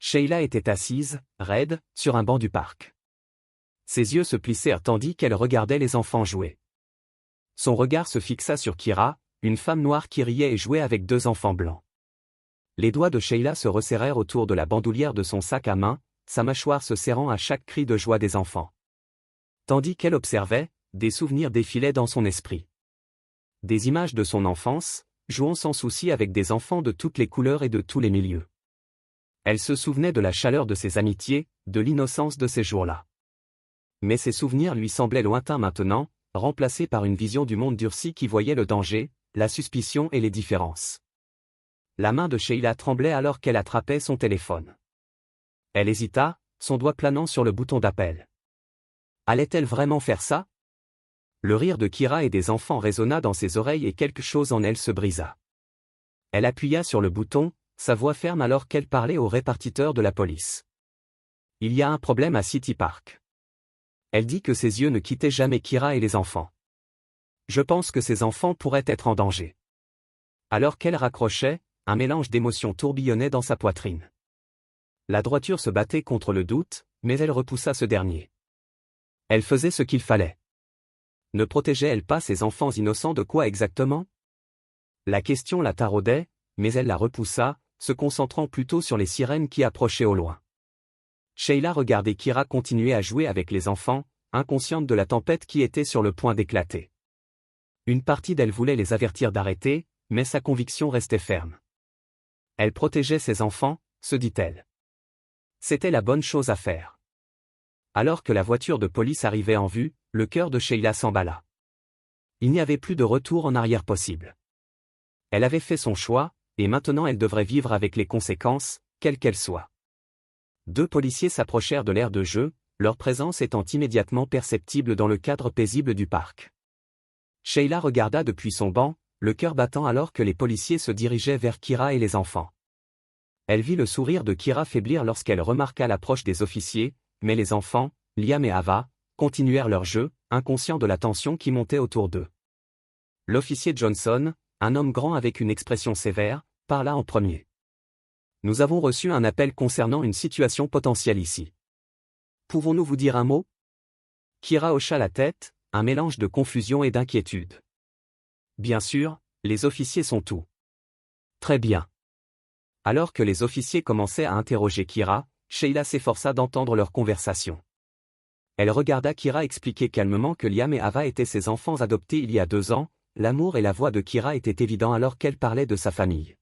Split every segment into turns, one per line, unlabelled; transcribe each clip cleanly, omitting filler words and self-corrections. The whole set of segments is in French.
Sheila était assise, raide, sur un banc du parc. Ses yeux se plissèrent tandis qu'elle regardait les enfants jouer. Son regard se fixa sur Kira, une femme noire qui riait et jouait avec deux enfants blancs. Les doigts de Sheila se resserrèrent autour de la bandoulière de son sac à main, sa mâchoire se serrant à chaque cri de joie des enfants. Tandis qu'elle observait, des souvenirs défilaient dans son esprit. Des images de son enfance, jouant sans souci avec des enfants de toutes les couleurs et de tous les milieux. Elle se souvenait de la chaleur de ses amitiés, de l'innocence de ces jours-là. Mais ces souvenirs lui semblaient lointains maintenant, remplacés par une vision du monde durci qui voyait le danger, la suspicion et les différences. La main de Sheila tremblait alors qu'elle attrapait son téléphone. Elle hésita, son doigt planant sur le bouton d'appel. Allait-elle vraiment faire ça? Le rire de Kira et des enfants résonna dans ses oreilles et quelque chose en elle se brisa. Elle appuya sur le bouton, sa voix ferme alors qu'elle parlait au répartiteur de la police. Il y a un problème à City Park. Elle dit que ses yeux ne quittaient jamais Kira et les enfants. Je pense que ces enfants pourraient être en danger. Alors qu'elle raccrochait, un mélange d'émotions tourbillonnait dans sa poitrine. La droiture se battait contre le doute, mais elle repoussa ce dernier. Elle faisait ce qu'il fallait. Ne protégeait-elle pas ses enfants innocents de quoi exactement? La question la taraudait, mais elle la repoussa, se concentrant plutôt sur les sirènes qui approchaient au loin. Sheila regardait Kira continuer à jouer avec les enfants, inconsciente de la tempête qui était sur le point d'éclater. Une partie d'elle voulait les avertir d'arrêter, mais sa conviction restait ferme. Elle protégeait ses enfants, se dit-elle. C'était la bonne chose à faire. Alors que la voiture de police arrivait en vue, le cœur de Sheila s'emballa. Il n'y avait plus de retour en arrière possible. Elle avait fait son choix, et maintenant elle devrait vivre avec les conséquences, quelles qu'elles soient. Deux policiers s'approchèrent de l'aire de jeu, leur présence étant immédiatement perceptible dans le cadre paisible du parc. Sheila regarda depuis son banc, le cœur battant alors que les policiers se dirigeaient vers Kira et les enfants. Elle vit le sourire de Kira faiblir lorsqu'elle remarqua l'approche des officiers, mais les enfants, Liam et Ava, continuèrent leur jeu, inconscients de la tension qui montait autour d'eux. L'officier Johnson, un homme grand avec une expression sévère, parla en premier. Nous avons reçu un appel concernant une situation potentielle ici. Pouvons-nous vous dire un mot? Kira hocha la tête, un mélange de confusion et d'inquiétude. Bien sûr, les officiers sont tout. Très bien. Alors que les officiers commençaient à interroger Kira, Sheila s'efforça d'entendre leur conversation. Elle regarda Kira expliquer calmement que Liam et Ava étaient ses enfants adoptés il y a 2 ans, l'amour et la voix de Kira étaient évidents alors qu'elle parlait de sa famille.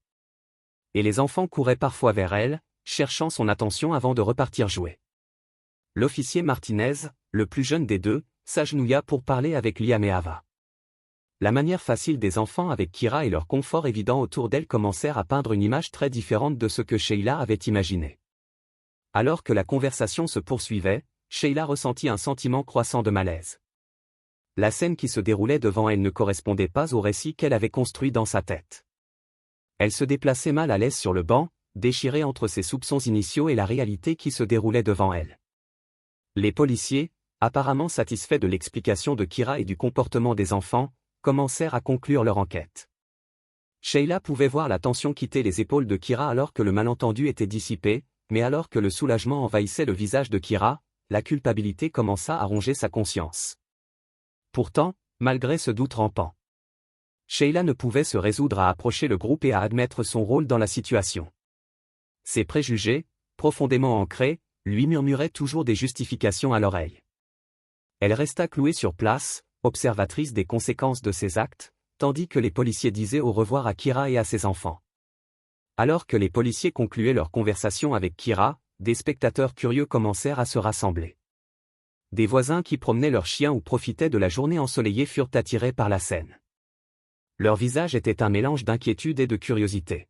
Et les enfants couraient parfois vers elle, cherchant son attention avant de repartir jouer. L'officier Martinez, le plus jeune des deux, s'agenouilla pour parler avec Liam et Ava. La manière facile des enfants avec Kira et leur confort évident autour d'elle commencèrent à peindre une image très différente de ce que Sheila avait imaginé. Alors que la conversation se poursuivait, Sheila ressentit un sentiment croissant de malaise. La scène qui se déroulait devant elle ne correspondait pas au récit qu'elle avait construit dans sa tête. Elle se déplaçait mal à l'aise sur le banc, déchirée entre ses soupçons initiaux et la réalité qui se déroulait devant elle. Les policiers, apparemment satisfaits de l'explication de Kira et du comportement des enfants, commencèrent à conclure leur enquête. Sheila pouvait voir la tension quitter les épaules de Kira alors que le malentendu était dissipé, mais alors que le soulagement envahissait le visage de Kira, la culpabilité commença à ronger sa conscience. Pourtant, malgré ce doute rampant, Sheila ne pouvait se résoudre à approcher le groupe et à admettre son rôle dans la situation. Ses préjugés, profondément ancrés, lui murmuraient toujours des justifications à l'oreille. Elle resta clouée sur place, observatrice des conséquences de ses actes, tandis que les policiers disaient au revoir à Kira et à ses enfants. Alors que les policiers concluaient leur conversation avec Kira, des spectateurs curieux commencèrent à se rassembler. Des voisins qui promenaient leurs chiens ou profitaient de la journée ensoleillée furent attirés par la scène. Leur visage était un mélange d'inquiétude et de curiosité.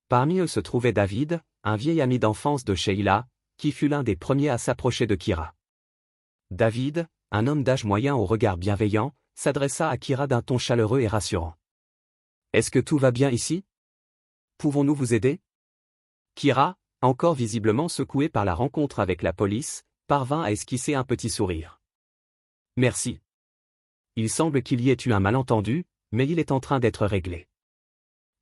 Parmi eux se trouvait David, un vieil ami d'enfance de Sheila, qui fut l'un des premiers à s'approcher de Kira. David, un homme d'âge moyen au regard bienveillant, s'adressa à Kira d'un ton chaleureux et rassurant. « Est-ce que tout va bien ici? Pouvons-nous vous aider ?» Kira, encore visiblement secouée par la rencontre avec la police, parvint à esquisser un petit sourire. « Merci. Il semble qu'il y ait eu un malentendu, mais il est en train d'être réglé. »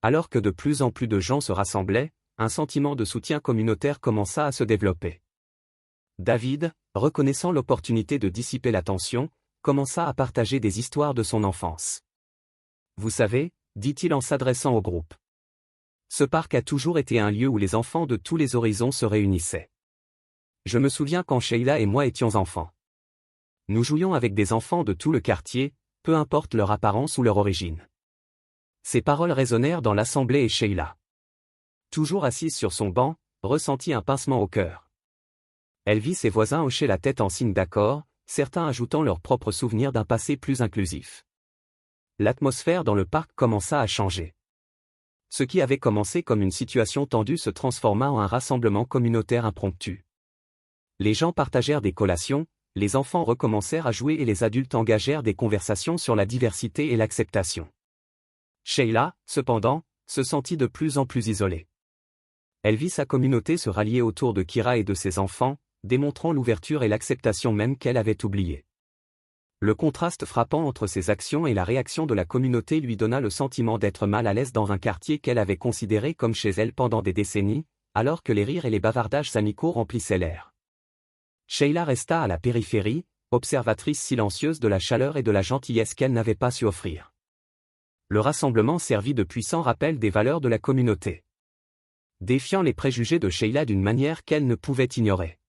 Alors que de plus en plus de gens se rassemblaient, un sentiment de soutien communautaire commença à se développer. David, reconnaissant l'opportunité de dissiper la tension, commença à partager des histoires de son enfance. Vous savez, dit-il en s'adressant au groupe. Ce parc a toujours été un lieu où les enfants de tous les horizons se réunissaient. Je me souviens quand Sheila et moi étions enfants. Nous jouions avec des enfants de tout le quartier, peu importe leur apparence ou leur origine. Ces paroles résonnèrent dans l'assemblée et Sheila, toujours assise sur son banc, ressentit un pincement au cœur. Elle vit ses voisins hocher la tête en signe d'accord, certains ajoutant leurs propres souvenirs d'un passé plus inclusif. L'atmosphère dans le parc commença à changer. Ce qui avait commencé comme une situation tendue se transforma en un rassemblement communautaire impromptu. Les gens partagèrent des collations, les enfants recommencèrent à jouer et les adultes engagèrent des conversations sur la diversité et l'acceptation. Sheila, cependant, se sentit de plus en plus isolée. Elle vit sa communauté se rallier autour de Kira et de ses enfants, démontrant l'ouverture et l'acceptation même qu'elle avait oubliée. Le contraste frappant entre ses actions et la réaction de la communauté lui donna le sentiment d'être mal à l'aise dans un quartier qu'elle avait considéré comme chez elle pendant des décennies, alors que les rires et les bavardages amicaux remplissaient l'air. Sheila resta à la périphérie, observatrice silencieuse de la chaleur et de la gentillesse qu'elle n'avait pas su offrir. Le rassemblement servit de puissant rappel des valeurs de la communauté, défiant les préjugés de Sheila d'une manière qu'elle ne pouvait ignorer.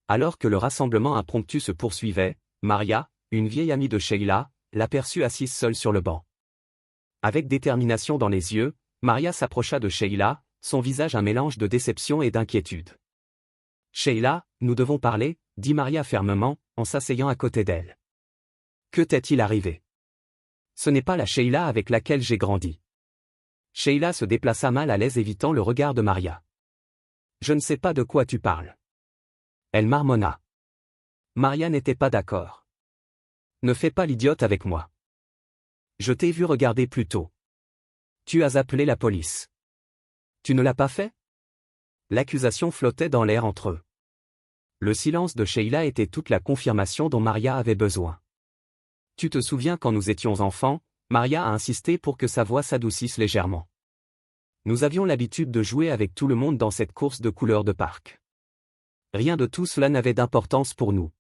Alors que le rassemblement impromptu se poursuivait, Maria, une vieille amie de Sheila, l'aperçut assise seule sur le banc. Avec détermination dans les yeux, Maria s'approcha de Sheila, son visage un mélange de déception et d'inquiétude. « Sheila, nous devons parler, » dit Maria fermement, en s'asseyant à côté d'elle. « Que t'est-il arrivé ? Ce n'est pas la Sheila avec laquelle j'ai grandi. » Sheila se déplaça mal à l'aise évitant le regard de Maria. « Je ne sais pas de quoi tu parles. » Elle marmonna. Maria n'était pas d'accord. « Ne fais pas l'idiote avec moi. Je t'ai vu regarder plus tôt. Tu as appelé la police. Tu ne l'as pas fait ? » L'accusation flottait dans l'air entre eux. Le silence de Sheila était toute la confirmation dont Maria avait besoin. « Tu te souviens quand nous étions enfants ?» Maria a insisté pour que sa voix s'adoucisse légèrement. « Nous avions l'habitude de jouer avec tout le monde dans cette course de couleurs de parc. Rien de tout cela n'avait d'importance pour nous.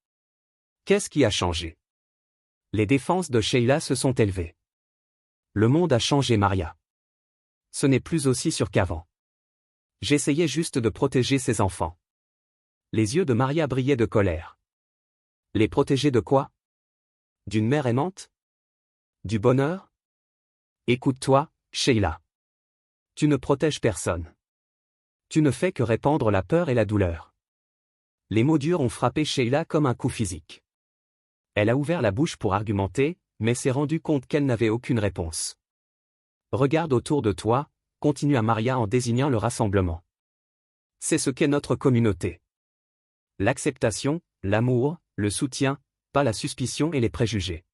Qu'est-ce qui a changé ? » Les défenses de Sheila se sont élevées. « Le monde a changé, Maria. Ce n'est plus aussi sûr qu'avant. J'essayais juste de protéger ses enfants. » Les yeux de Maria brillaient de colère. « Les protéger de quoi ? D'une mère aimante ? Du bonheur ? Écoute-toi, Sheila. Tu ne protèges personne. Tu ne fais que répandre la peur et la douleur. » Les mots durs ont frappé Sheila comme un coup physique. Elle a ouvert la bouche pour argumenter, mais s'est rendue compte qu'elle n'avait aucune réponse. « Regarde autour de toi », continua Maria en désignant le rassemblement. « C'est ce qu'est notre communauté. L'acceptation, l'amour, le soutien, pas la suspicion et les préjugés. »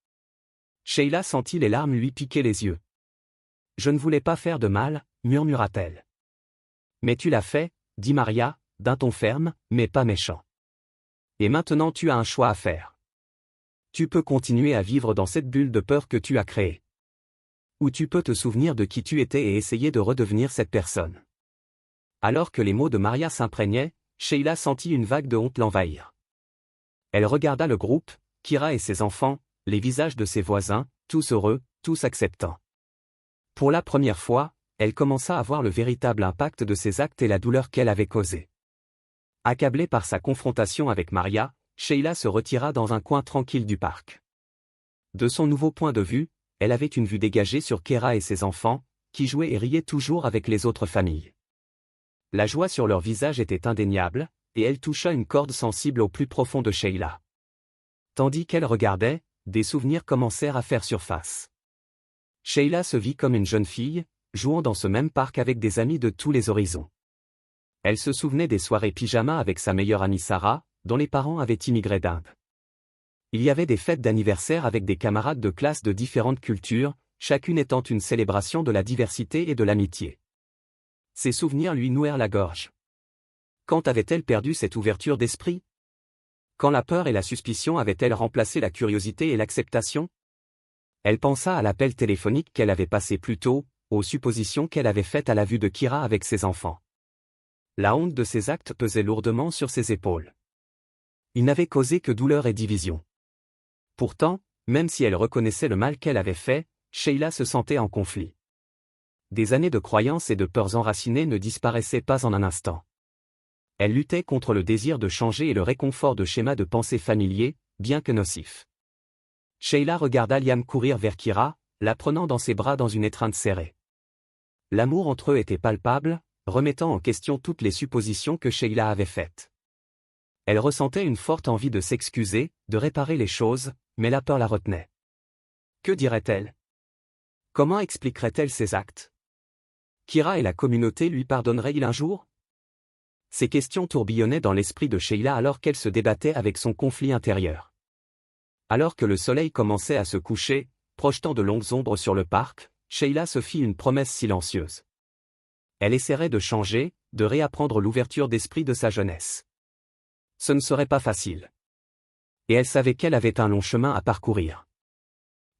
Sheila sentit les larmes lui piquer les yeux. « Je ne voulais pas faire de mal, » murmura-t-elle. « Mais tu l'as fait, » dit Maria, d'un ton ferme, mais pas méchant. « Et maintenant tu as un choix à faire. Tu peux continuer à vivre dans cette bulle de peur que tu as créée. Ou tu peux te souvenir de qui tu étais et essayer de redevenir cette personne. » Alors que les mots de Maria s'imprégnaient, Sheila sentit une vague de honte l'envahir. Elle regarda le groupe, Kira et ses enfants, les visages de ses voisins, tous heureux, tous acceptants. Pour la première fois, elle commença à voir le véritable impact de ses actes et la douleur qu'elle avait causée. Accablée par sa confrontation avec Maria, Sheila se retira dans un coin tranquille du parc. De son nouveau point de vue, elle avait une vue dégagée sur Kira et ses enfants, qui jouaient et riaient toujours avec les autres familles. La joie sur leur visage était indéniable, et elle toucha une corde sensible au plus profond de Sheila. Tandis qu'elle regardait, des souvenirs commencèrent à faire surface. Sheila se vit comme une jeune fille, jouant dans ce même parc avec des amis de tous les horizons. Elle se souvenait des soirées pyjama avec sa meilleure amie Sarah, dont les parents avaient immigré d'Inde. Il y avait des fêtes d'anniversaire avec des camarades de classe de différentes cultures, chacune étant une célébration de la diversité et de l'amitié. Ces souvenirs lui nouèrent la gorge. Quand avait-elle perdu cette ouverture d'esprit ? Quand la peur et la suspicion avaient-elles remplacé la curiosité et l'acceptation ? Elle pensa à l'appel téléphonique qu'elle avait passé plus tôt, aux suppositions qu'elle avait faites à la vue de Kira avec ses enfants. La honte de ses actes pesait lourdement sur ses épaules. Il n'avait causé que douleur et division. Pourtant, même si elle reconnaissait le mal qu'elle avait fait, Sheila se sentait en conflit. Des années de croyances et de peurs enracinées ne disparaissaient pas en un instant. Elle luttait contre le désir de changer et le réconfort de schémas de pensée familiers, bien que nocifs. Sheila regarda Liam courir vers Kyra, la prenant dans ses bras dans une étreinte serrée. L'amour entre eux était palpable, remettant en question toutes les suppositions que Sheila avait faites. Elle ressentait une forte envie de s'excuser, de réparer les choses, mais la peur la retenait. Que dirait-elle? Comment expliquerait-elle ses actes? Kyra et la communauté lui pardonneraient-ils un jour? Ces questions tourbillonnaient dans l'esprit de Sheila alors qu'elle se débattait avec son conflit intérieur. Alors que le soleil commençait à se coucher, projetant de longues ombres sur le parc, Sheila se fit une promesse silencieuse. Elle essaierait de changer, de réapprendre l'ouverture d'esprit de sa jeunesse. Ce ne serait pas facile. Et elle savait qu'elle avait un long chemin à parcourir.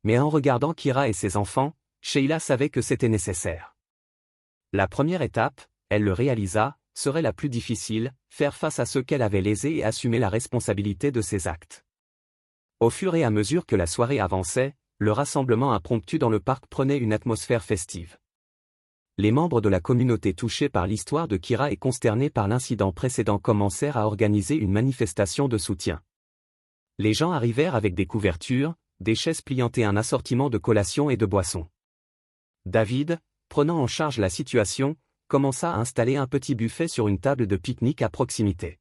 Mais en regardant Kyra et ses enfants, Sheila savait que c'était nécessaire. La première étape, elle le réalisa, serait la plus difficile, faire face à ceux qu'elle avait lésés et assumer la responsabilité de ses actes. Au fur et à mesure que la soirée avançait, le rassemblement impromptu dans le parc prenait une atmosphère festive. Les membres de la communauté touchés par l'histoire de Kyra et consternés par l'incident précédent commencèrent à organiser une manifestation de soutien. Les gens arrivèrent avec des couvertures, des chaises pliantes et un assortiment de collations et de boissons. David, prenant en charge la situation, commença à installer un petit buffet sur une table de pique-nique à proximité.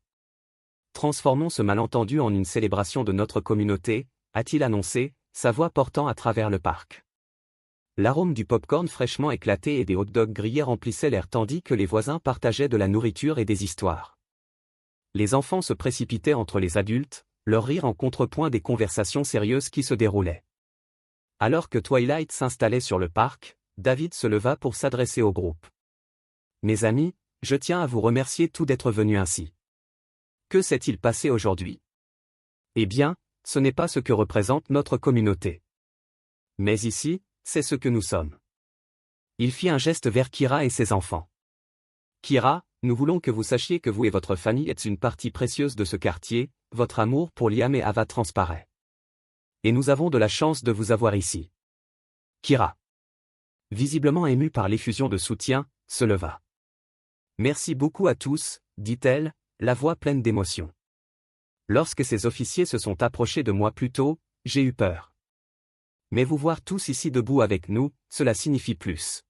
Transformons ce malentendu en une célébration de notre communauté, a-t-il annoncé, sa voix portant à travers le parc. L'arôme du pop-corn fraîchement éclaté et des hot-dogs grillés remplissait l'air tandis que les voisins partageaient de la nourriture et des histoires. Les enfants se précipitaient entre les adultes, leur rire en contrepoint des conversations sérieuses qui se déroulaient. Alors que Twilight s'installait sur le parc, David se leva pour s'adresser au groupe. « Mes amis, je tiens à vous remercier tous d'être venus ainsi. Que s'est-il passé aujourd'hui? Eh bien, ce n'est pas ce que représente notre communauté. Mais ici, c'est ce que nous sommes. » Il fit un geste vers Kyra et ses enfants. « Kyra, nous voulons que vous sachiez que vous et votre famille êtes une partie précieuse de ce quartier, votre amour pour Liam et Ava transparaît. Et nous avons de la chance de vous avoir ici. » Kyra, visiblement émue par l'effusion de soutien, se leva. « Merci beaucoup à tous, dit-elle, la voix pleine d'émotion. Lorsque ces officiers se sont approchés de moi plus tôt, j'ai eu peur. Mais vous voir tous ici debout avec nous, cela signifie plus.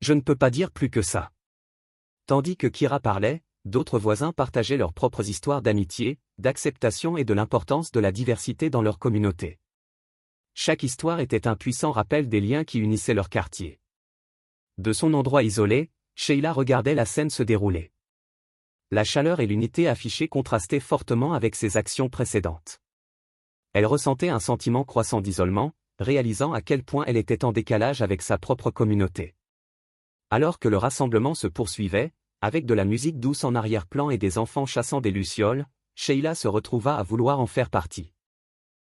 Je ne peux pas dire plus que ça. » Tandis que Kyra parlait, d'autres voisins partageaient leurs propres histoires d'amitié, d'acceptation et de l'importance de la diversité dans leur communauté. Chaque histoire était un puissant rappel des liens qui unissaient leur quartier. De son endroit isolé, Sheila regardait la scène se dérouler. La chaleur et l'unité affichée contrastaient fortement avec ses actions précédentes. Elle ressentait un sentiment croissant d'isolement, réalisant à quel point elle était en décalage avec sa propre communauté. Alors que le rassemblement se poursuivait, avec de la musique douce en arrière-plan et des enfants chassant des lucioles, Sheila se retrouva à vouloir en faire partie.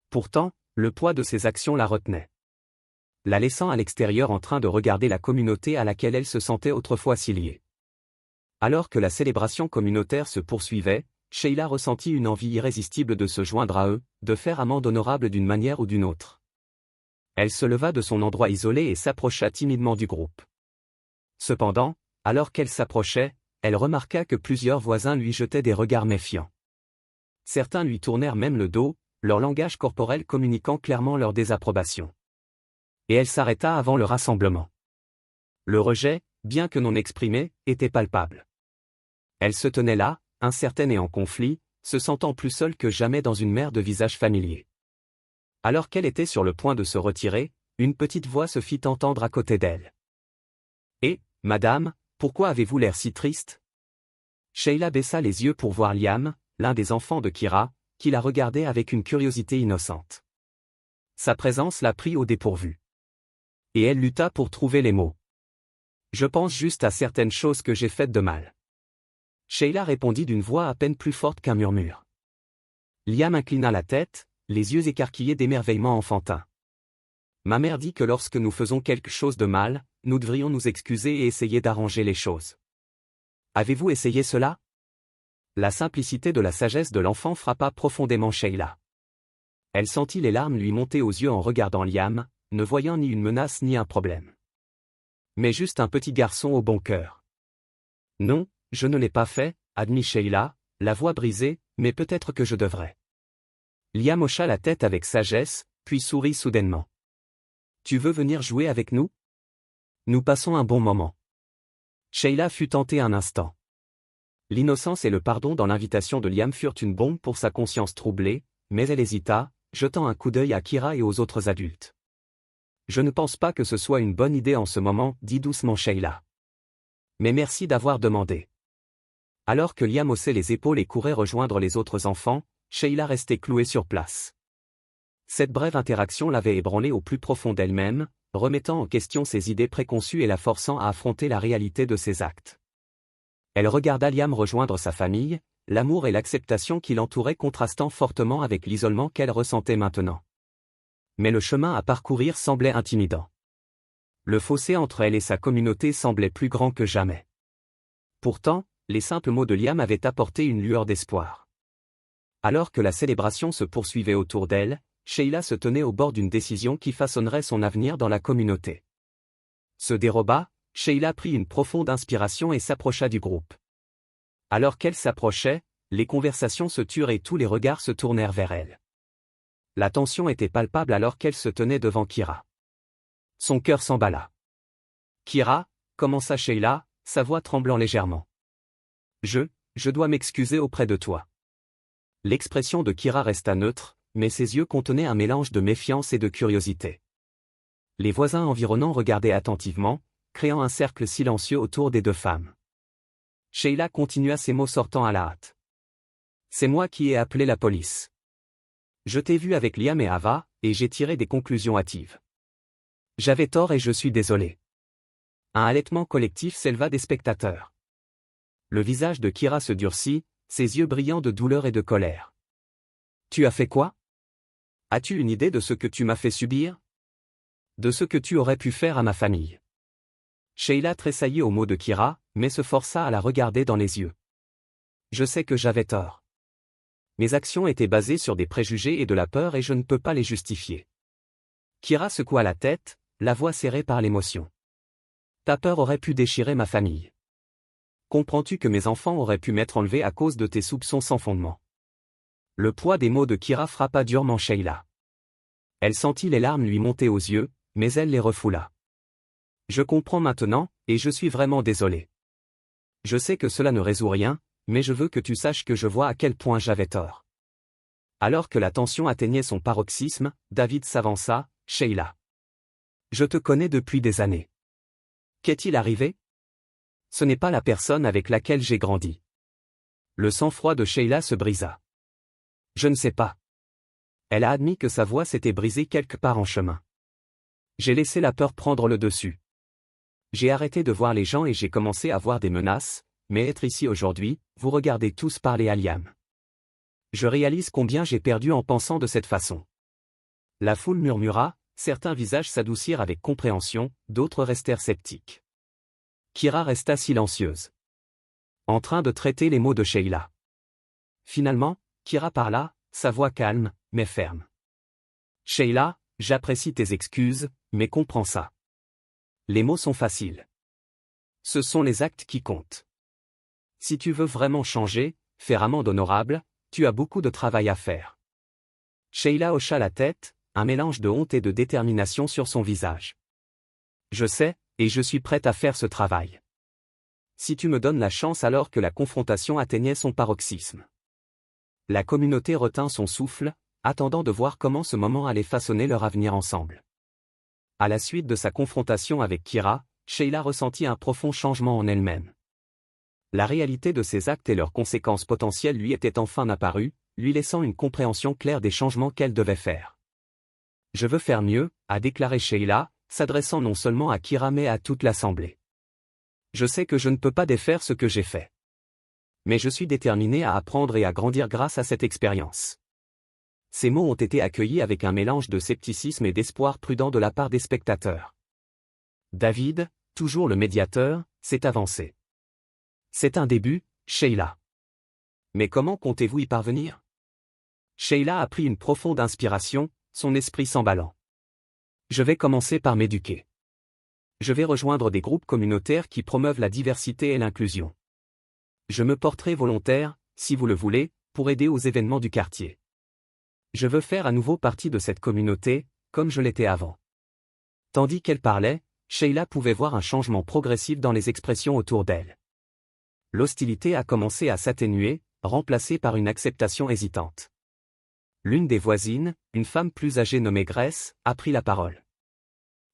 Pourtant, le poids de ses actions la retenait. La laissant à l'extérieur en train de regarder la communauté à laquelle elle se sentait autrefois si liée. Alors que la célébration communautaire se poursuivait, Sheila ressentit une envie irrésistible de se joindre à eux, de faire amende honorable d'une manière ou d'une autre. Elle se leva de son endroit isolé et s'approcha timidement du groupe. Cependant, alors qu'elle s'approchait, elle remarqua que plusieurs voisins lui jetaient des regards méfiants. Certains lui tournèrent même le dos, leur langage corporel communiquant clairement leur désapprobation. Et elle s'arrêta avant le rassemblement. Le rejet, bien que non exprimé, était palpable. Elle se tenait là, incertaine et en conflit, se sentant plus seule que jamais dans une mer de visages familiers. Alors qu'elle était sur le point de se retirer, une petite voix se fit entendre à côté d'elle. « Et, madame, pourquoi avez-vous l'air si triste ?» Sheila baissa les yeux pour voir Liam, l'un des enfants de Kyra, qui la regardait avec une curiosité innocente. Sa présence la prit au dépourvu. Et elle lutta pour trouver les mots. « Je pense juste à certaines choses que j'ai faites de mal. » Sheila répondit d'une voix à peine plus forte qu'un murmure. Liam inclina la tête, les yeux écarquillés d'émerveillement enfantin. « Ma mère dit que lorsque nous faisons quelque chose de mal, nous devrions nous excuser et essayer d'arranger les choses. » Avez-vous essayé cela? La simplicité de la sagesse de l'enfant frappa profondément Sheila. Elle sentit les larmes lui monter aux yeux en regardant Liam, ne voyant ni une menace ni un problème. Mais juste un petit garçon au bon cœur. Non, je ne l'ai pas fait, admit Sheila, la voix brisée, mais peut-être que je devrais. Liam hocha la tête avec sagesse, puis sourit soudainement. Tu veux venir jouer avec nous? Nous passons un bon moment. Sheila fut tentée un instant. L'innocence et le pardon dans l'invitation de Liam furent une bombe pour sa conscience troublée, mais elle hésita, jetant un coup d'œil à Kira et aux autres adultes. Je ne pense pas que ce soit une bonne idée en ce moment, dit doucement Sheila. Mais merci d'avoir demandé. Alors que Liam haussait les épaules et courait rejoindre les autres enfants, Sheila restait clouée sur place. Cette brève interaction l'avait ébranlée au plus profond d'elle-même, remettant en question ses idées préconçues et la forçant à affronter la réalité de ses actes. Elle regarda Liam rejoindre sa famille, l'amour et l'acceptation qui l'entouraient contrastant fortement avec l'isolement qu'elle ressentait maintenant. Mais le chemin à parcourir semblait intimidant. Le fossé entre elle et sa communauté semblait plus grand que jamais. Pourtant, les simples mots de Liam avaient apporté une lueur d'espoir. Alors que la célébration se poursuivait autour d'elle, Sheila se tenait au bord d'une décision qui façonnerait son avenir dans la communauté. Se déroba, Sheila prit une profonde inspiration et s'approcha du groupe. Alors qu'elle s'approchait, les conversations se turent et tous les regards se tournèrent vers elle. La tension était palpable alors qu'elle se tenait devant Kira. Son cœur s'emballa. Kira, commença Sheila, sa voix tremblant légèrement. Je dois m'excuser auprès de toi. L'expression de Kira resta neutre, mais ses yeux contenaient un mélange de méfiance et de curiosité. Les voisins environnants regardaient attentivement, créant un cercle silencieux autour des deux femmes. Sheila continua ses mots sortant à la hâte. C'est moi qui ai appelé la police. Je t'ai vu avec Liam et Ava, et j'ai tiré des conclusions hâtives. J'avais tort et je suis désolé. Un halètement collectif s'éleva des spectateurs. Le visage de Kira se durcit, ses yeux brillants de douleur et de colère. Tu as fait quoi? As-tu une idée de ce que tu m'as fait subir? De ce que tu aurais pu faire à ma famille? Sheila tressaillit aux mots de Kira, mais se força à la regarder dans les yeux. Je sais que j'avais tort. Mes actions étaient basées sur des préjugés et de la peur et je ne peux pas les justifier. Kira secoua la tête, la voix serrée par l'émotion. Ta peur aurait pu déchirer ma famille. Comprends-tu que mes enfants auraient pu m'être enlevés à cause de tes soupçons sans fondement? Le poids des mots de Kira frappa durement Sheila. Elle sentit les larmes lui monter aux yeux, mais elle les refoula. Je comprends maintenant, et je suis vraiment désolé. Je sais que cela ne résout rien, mais je veux que tu saches que je vois à quel point j'avais tort. Alors que la tension atteignait son paroxysme, David s'avança, Sheila. Je te connais depuis des années. Qu'est-il arrivé? Ce n'est pas la personne avec laquelle j'ai grandi. Le sang-froid de Sheila se brisa. Je ne sais pas. Elle a admis que sa voix s'était brisée quelque part en chemin. J'ai laissé la peur prendre le dessus. J'ai arrêté de voir les gens et j'ai commencé à voir des menaces, mais être ici aujourd'hui, vous regardez tous parler à Liam. Je réalise combien j'ai perdu en pensant de cette façon. La foule murmura, certains visages s'adoucirent avec compréhension, d'autres restèrent sceptiques. Kira resta silencieuse. En train de traiter les mots de Sheila. Finalement, Kira parla, sa voix calme, mais ferme. Sheila, j'apprécie tes excuses, mais comprends ça. Les mots sont faciles. Ce sont les actes qui comptent. Si tu veux vraiment changer, faire amende honorable, tu as beaucoup de travail à faire. Sheila hocha la tête, un mélange de honte et de détermination sur son visage. Je sais, et je suis prête à faire ce travail. Si tu me donnes la chance alors que la confrontation atteignait son paroxysme. La communauté retint son souffle, attendant de voir comment ce moment allait façonner leur avenir ensemble. À la suite de sa confrontation avec Kira, Sheila ressentit un profond changement en elle-même. La réalité de ses actes et leurs conséquences potentielles lui étaient enfin apparues, lui laissant une compréhension claire des changements qu'elle devait faire. Je veux faire mieux, a déclaré Sheila, s'adressant non seulement à Kira mais à toute l'assemblée. Je sais que je ne peux pas défaire ce que j'ai fait. Mais je suis déterminée à apprendre et à grandir grâce à cette expérience. Ces mots ont été accueillis avec un mélange de scepticisme et d'espoir prudent de la part des spectateurs. David, toujours le médiateur, s'est avancé. C'est un début, Sheila. Mais comment comptez-vous y parvenir? Sheila a pris une profonde inspiration, son esprit s'emballant. Je vais commencer par m'éduquer. Je vais rejoindre des groupes communautaires qui promeuvent la diversité et l'inclusion. Je me porterai volontaire, si vous le voulez, pour aider aux événements du quartier. Je veux faire à nouveau partie de cette communauté, comme je l'étais avant. Tandis qu'elle parlait, Sheila pouvait voir un changement progressif dans les expressions autour d'elle. L'hostilité a commencé à s'atténuer, remplacée par une acceptation hésitante. L'une des voisines, une femme plus âgée nommée Grace, a pris la parole.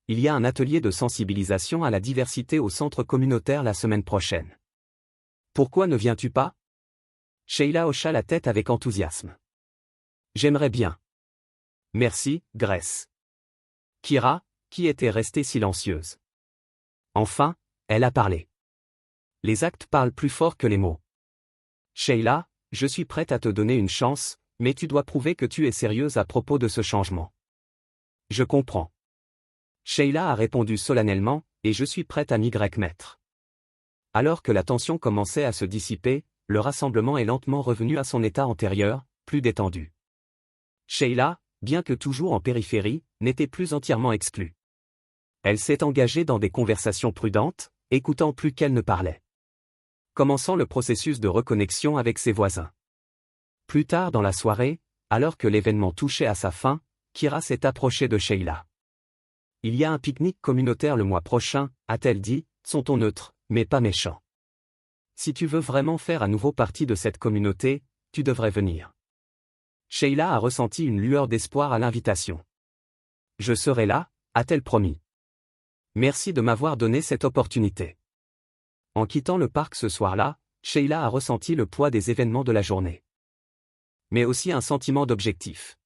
Il y a un atelier de sensibilisation à la diversité au centre communautaire la semaine prochaine. Pourquoi ne viens-tu pas? Sheila hocha la tête avec enthousiasme. J'aimerais bien. Merci, Grace. Kira, qui était restée silencieuse. Enfin, elle a parlé. Les actes parlent plus fort que les mots. Sheila, je suis prête à te donner une chance, mais tu dois prouver que tu es sérieuse à propos de ce changement. Je comprends. Sheila a répondu solennellement, et je suis prête à m'y mettre. Alors que la tension commençait à se dissiper, le rassemblement est lentement revenu à son état antérieur, plus détendu. Sheila, bien que toujours en périphérie, n'était plus entièrement exclue. Elle s'est engagée dans des conversations prudentes, écoutant plus qu'elle ne parlait. Commençant le processus de reconnexion avec ses voisins. Plus tard dans la soirée, alors que l'événement touchait à sa fin, Kira s'est approchée de Sheila. Il y a un pique-nique communautaire le mois prochain, a-t-elle dit, son ton neutre, mais pas méchant. Si tu veux vraiment faire à nouveau partie de cette communauté, tu devrais venir. Sheila a ressenti une lueur d'espoir à l'invitation. Je serai là, a-t-elle promis. Merci de m'avoir donné cette opportunité. En quittant le parc ce soir-là, Sheila a ressenti le poids des événements de la journée. Mais aussi un sentiment d'objectif.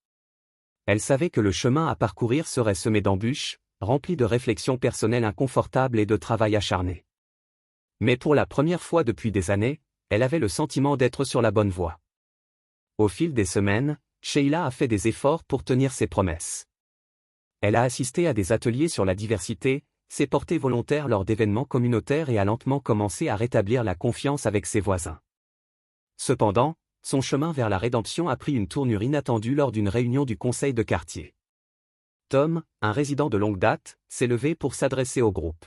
Elle savait que le chemin à parcourir serait semé d'embûches, rempli de réflexions personnelles inconfortables et de travail acharné. Mais pour la première fois depuis des années, elle avait le sentiment d'être sur la bonne voie. Au fil des semaines, Sheila a fait des efforts pour tenir ses promesses. Elle a assisté à des ateliers sur la diversité, s'est portée volontaire lors d'événements communautaires et a lentement commencé à rétablir la confiance avec ses voisins. Cependant, son chemin vers la rédemption a pris une tournure inattendue lors d'une réunion du conseil de quartier. Tom, un résident de longue date, s'est levé pour s'adresser au groupe.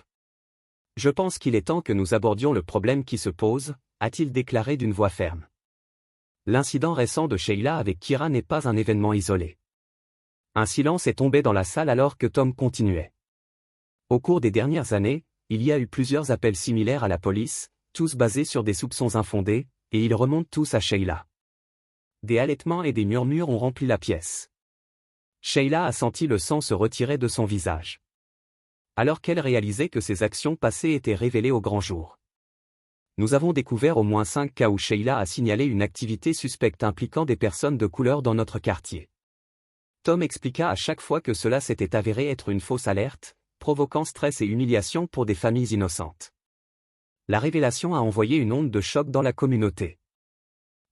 Je pense qu'il est temps que nous abordions le problème qui se pose, a-t-il déclaré d'une voix ferme. L'incident récent de Sheila avec Kira n'est pas un événement isolé. Un silence est tombé dans la salle alors que Tom continuait. Au cours des dernières années, il y a eu plusieurs appels similaires à la police, tous basés sur des soupçons infondés, et ils remontent tous à Sheila. Des halètements et des murmures ont rempli la pièce. Sheila a senti le sang se retirer de son visage. Alors qu'elle réalisait que ses actions passées étaient révélées au grand jour. Nous avons découvert au moins 5 cas où Sheila a signalé une activité suspecte impliquant des personnes de couleur dans notre quartier. Tom expliqua à chaque fois que cela s'était avéré être une fausse alerte, provoquant stress et humiliation pour des familles innocentes. La révélation a envoyé une onde de choc dans la communauté.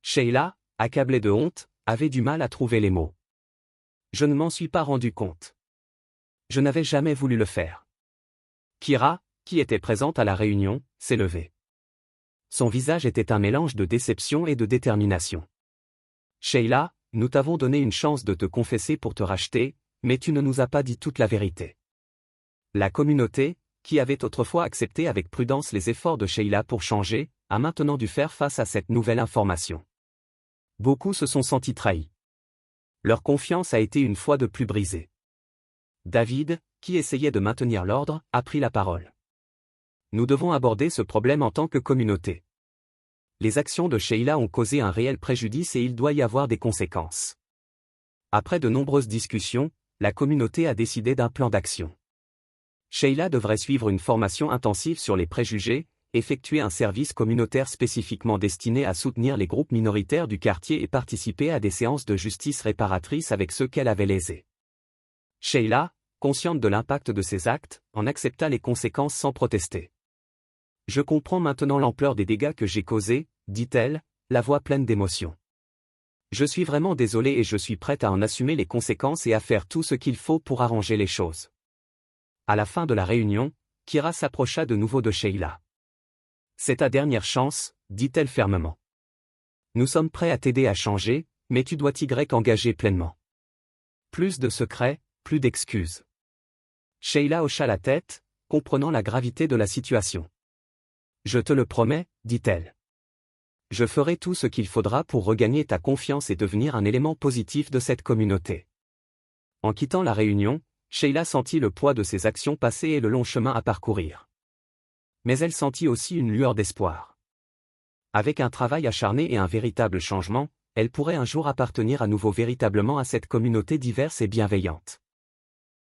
Sheila, accablée de honte, avait du mal à trouver les mots. Je ne m'en suis pas rendu compte. Je n'avais jamais voulu le faire. Kira, qui était présente à la réunion, s'est levée. Son visage était un mélange de déception et de détermination. Sheila, nous t'avons donné une chance de te confesser pour te racheter, mais tu ne nous as pas dit toute la vérité. La communauté, qui avait autrefois accepté avec prudence les efforts de Sheila pour changer, a maintenant dû faire face à cette nouvelle information. Beaucoup se sont sentis trahis. Leur confiance a été une fois de plus brisée. David, qui essayait de maintenir l'ordre, a pris la parole. Nous devons aborder ce problème en tant que communauté. Les actions de Sheila ont causé un réel préjudice et il doit y avoir des conséquences. Après de nombreuses discussions, la communauté a décidé d'un plan d'action. Sheila devrait suivre une formation intensive sur les préjugés, effectuer un service communautaire spécifiquement destiné à soutenir les groupes minoritaires du quartier et participer à des séances de justice réparatrice avec ceux qu'elle avait lésés. Sheila, consciente de l'impact de ses actes, en accepta les conséquences sans protester. Je comprends maintenant l'ampleur des dégâts que j'ai causés, dit-elle, la voix pleine d'émotion. Je suis vraiment désolée et je suis prête à en assumer les conséquences et à faire tout ce qu'il faut pour arranger les choses. À la fin de la réunion, Kira s'approcha de nouveau de Sheila. C'est ta dernière chance, dit-elle fermement. Nous sommes prêts à t'aider à changer, mais tu dois t'engager pleinement. Plus de secrets, plus d'excuses. Sheila hocha la tête, comprenant la gravité de la situation. Je te le promets, dit-elle. Je ferai tout ce qu'il faudra pour regagner ta confiance et devenir un élément positif de cette communauté. En quittant la réunion, Sheila sentit le poids de ses actions passées et le long chemin à parcourir. Mais elle sentit aussi une lueur d'espoir. Avec un travail acharné et un véritable changement, elle pourrait un jour appartenir à nouveau véritablement à cette communauté diverse et bienveillante.